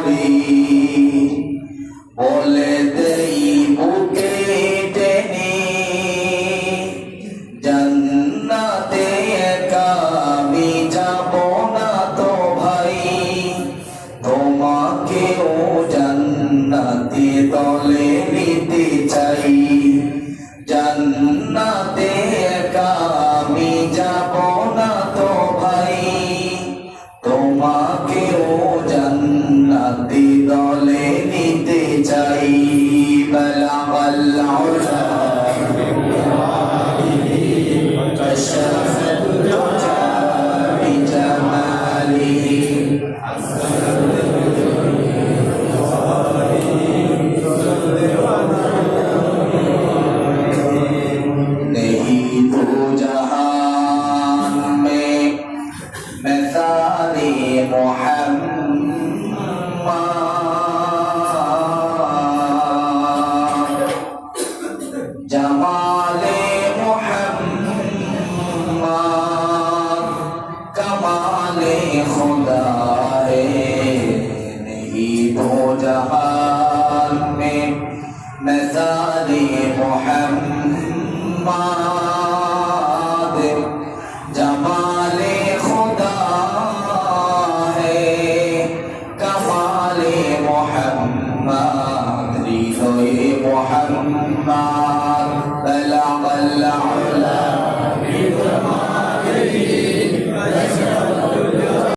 করি বলে দেই বুকে টেনে জান্নাতে একা আমি যাব না তো ভাই তোমাকেও জান্নাতে দলে নিতে চাই জান্নাতে একা আমি যাব না তো ভাই তোমাকেও জান্নাতে দলে নিতে চাই বালাগাল উলা কাশাফাত দুজা বিজামালিহি नहीं तो जहान में मिसाले मोहम्मद जमाले मोहम्मद कमाले खुदा है नहीं तो जहान में मिसाले मोहम्मद